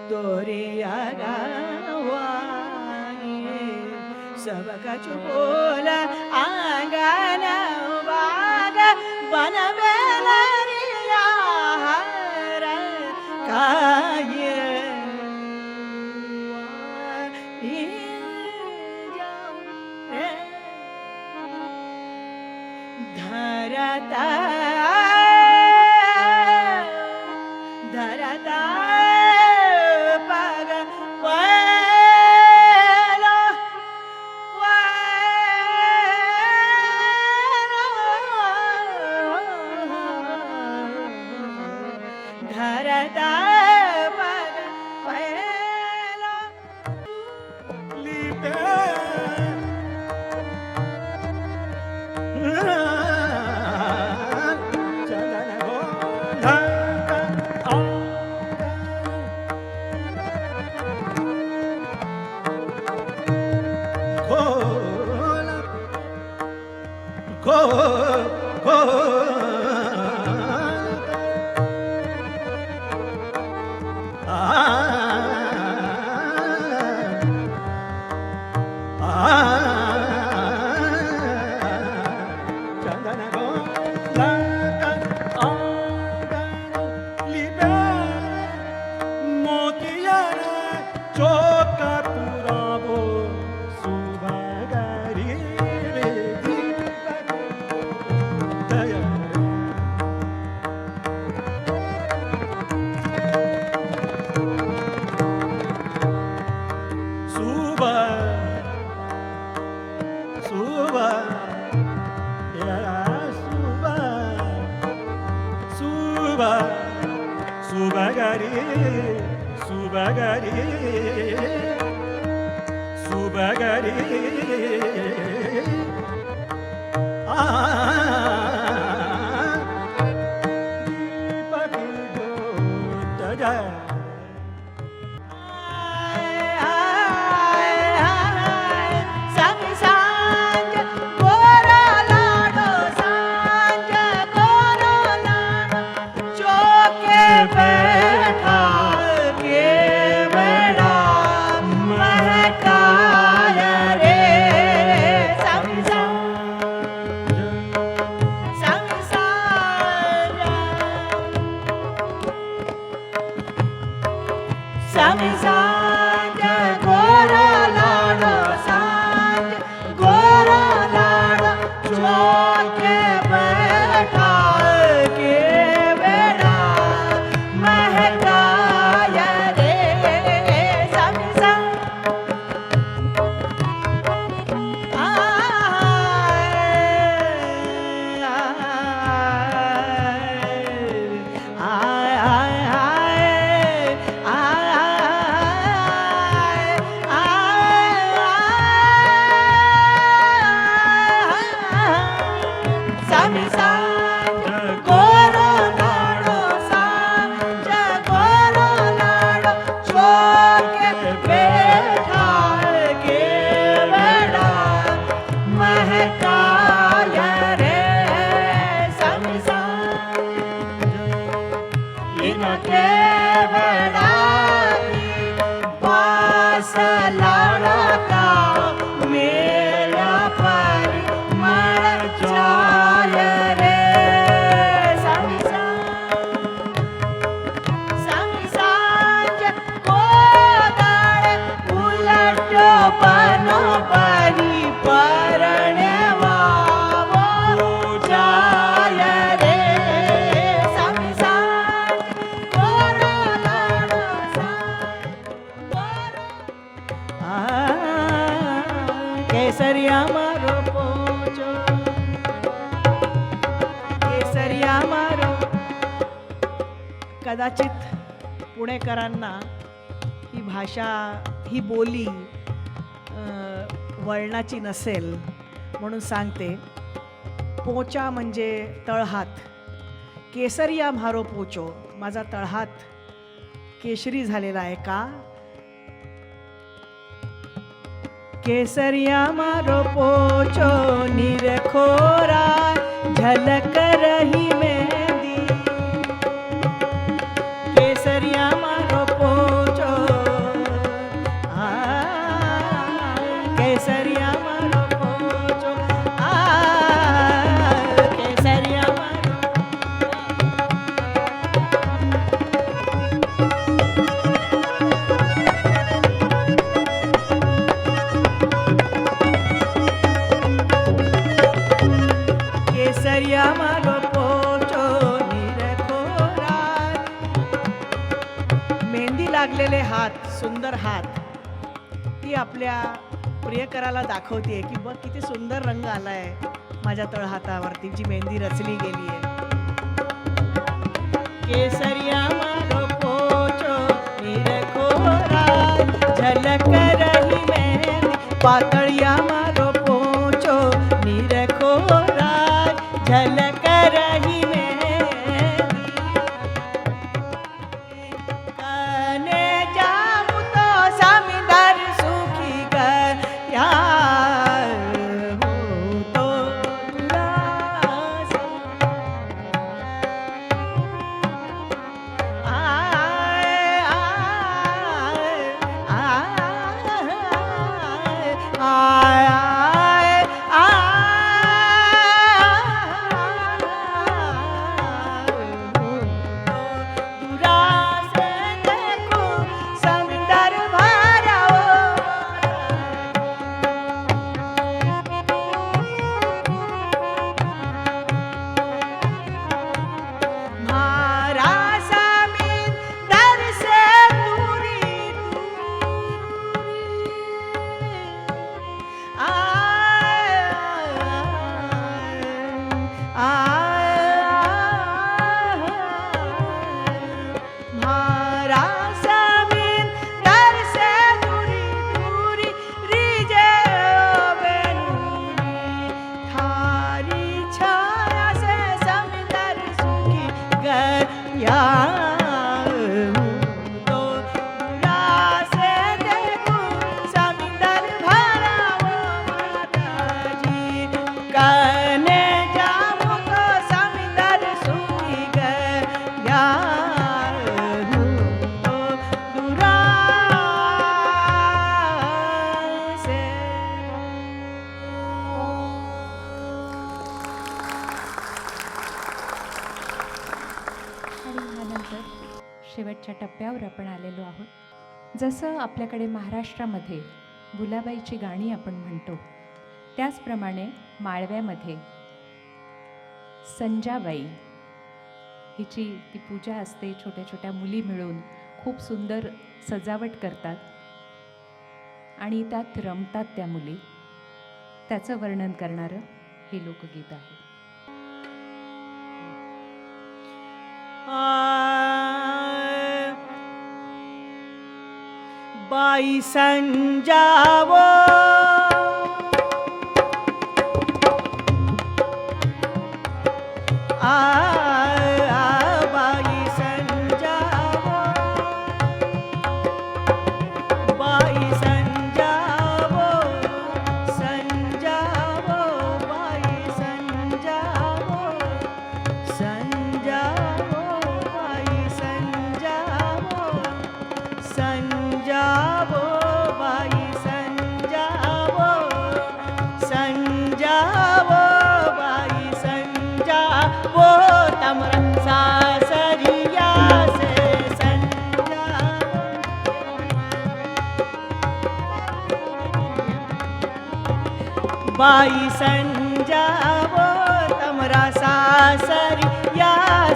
तोरिया गावानी सब कछु बोल आंगन बाग बनवेलरिया हर काय धरता धरता पग वैलो धरता पग वैलो लिपे केसरिया मारो पोचो केसरिया मारो. कदाचित पुणेकरांना ही भाषा ही बोली वळणाची नसेल म्हणून सांगते. पोचा म्हणजे तळहात. केसरिया मारो पोचो, माझा तळहात केशरी झालेला आहे का. केसरिया मारो पोचो निरखोरा झलक रही मेहंदी. लागलेले हात, सुंदर हात, ती आपल्या प्रियकराला दाखवते की बघ किती सुंदर रंग आलाय माझ्या तळहातावरती, जी मेहंदी रचली गेली आहे. केसरिया मारो पोछो निरखोरा, झलक रही मेहंदी पातळिया मारो पोछो निरखोरा, झलक रही मेहंदी. कने जामु तो समिंदर सुखी गया हूँ तो उदास. आए आए आए आए दूरा से देखो समुंदर भरा मारा समुंदर से दूरी मारा समुंदर से दूरी दूरी रिजे बेनूरी, थारी छाया से समुंदर सुखी गया हूँ तो दूरा से देखूं समुंदर भरा वो माता जी. कने जाऊं तो समुंदर सुखी गया हूँ तो दूरा से. आणि ह्यानंतर शेवटच्या टप्प्यावर आपण आलेलो आहोत. जसं आपल्याकडे महाराष्ट्रामध्ये भुलाबाईची गाणी आपण म्हणतो, त्याचप्रमाणे माळव्यामध्ये संजाबाई हिची ती पूजा असते. छोट्या छोट्या मुली मिळून खूप सुंदर सजावट करतात आणि त्यात रमतात त्या मुली. त्याचं वर्णन करणारं हे लोकगीत आहे. बाई संजावो बाई संजावो, बाई संजावो, संजावो बाई संजावो, संजावो बाई संजावो, संजावो बाई संजावो, संजावो बाई संजावो तमरा सासरिया से संजावो. बाई संजावो तमरा सासरिया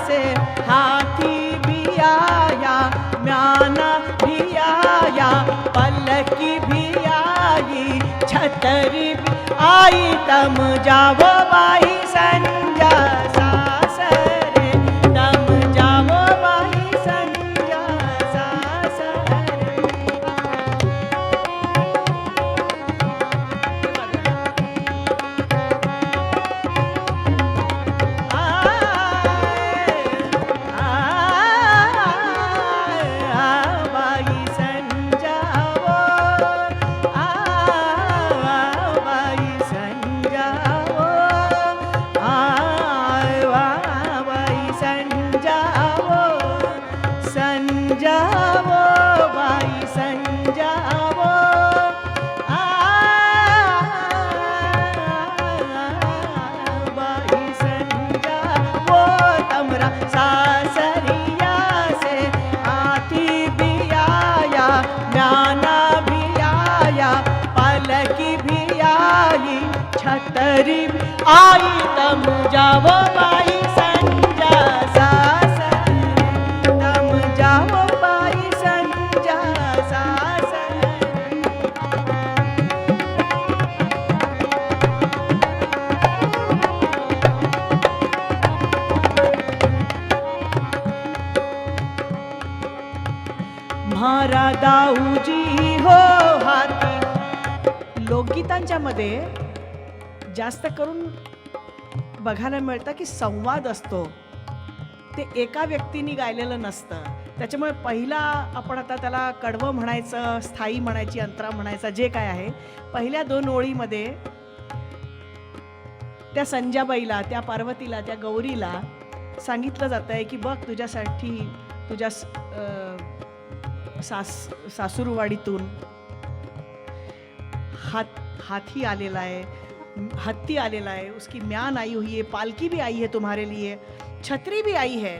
से, हाथी भी आया म्याना भी आया, पलकी भी आई छतरी भी आई, तम जावो बाई संजा सासरे, तम जावो बाई संजा सासरे. बाई संजावो, बाई संजावो, बाई संजावो, संजावो बाई संजावो, बाई संजावो तमरा सासरिया से, हाथी भी आया म्याना भी आया, पलकी भी आई छतरी भी आई, तम जावो बाई संजा सासरे, तम जावो बाई संजा म्हारा दाऊजी हो हाती. लोकगीतांच्या मध्ये जास्त करून बघायला मिळतं की संवाद असतो, ते एका व्यक्तीने गायलेलं नसतं. त्याच्यामुळे पहिला आपण आता त्याला कडवं म्हणायचं, स्थायी म्हणायची, अंतरा म्हणायचा, जे काय आहे, पहिल्या 2 ओळीमध्ये त्या संजाबाईला, त्या पार्वतीला, त्या गौरीला सांगितलं जातं आहे की बघ तुझ्यासाठी तुझ्या सासूरवाडीतून हाथी आलेला आहे, हत्ती आलेला है, उसकी म्यान आई हुई है, पालकी भी आई है तुम्हारे लिए, छतरी भी आई है,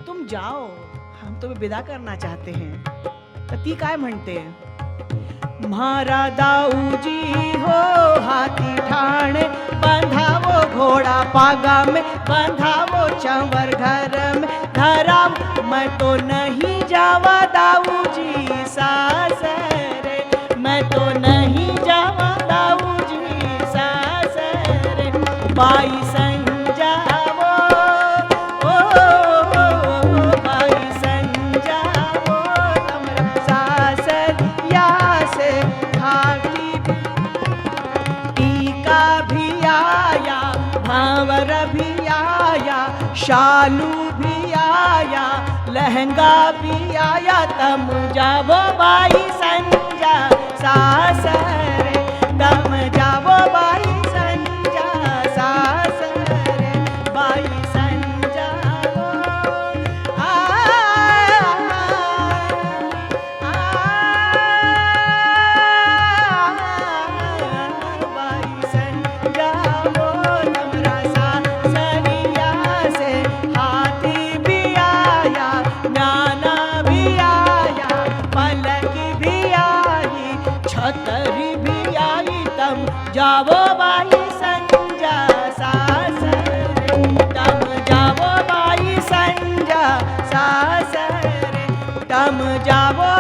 तुम जाओ, हम तुम्हें विदा करना चाहते हैं. तर ती काय म्हणते, म्हारा दाऊजी हो हाथी ठाणे, बंधावो घोड़ा पागा में, बंधावो चंवर घर में, धराम मैं तो नहीं जावा दाऊजी सासरे, मैं तो नहीं जावा दाऊजी सासरे, बाई संजावो ओ बाई संजावो हमरा सासरिया से खाटी. टीका भी आया, भांवर भी आया, शालू भी आया, लहंगा भी आया, तम जावो बाई संजा सासरे, तम जावो बाई संजा सासरे, बाई संजा आ, बाई संजा हमरा सासरिया से, हाथी भी आया, नाना भी आया, पलक भी आई, छतरी भी आई, तम जावो बाई संजा सासरे, तम जावो बाई संजा सासरे, तम जावो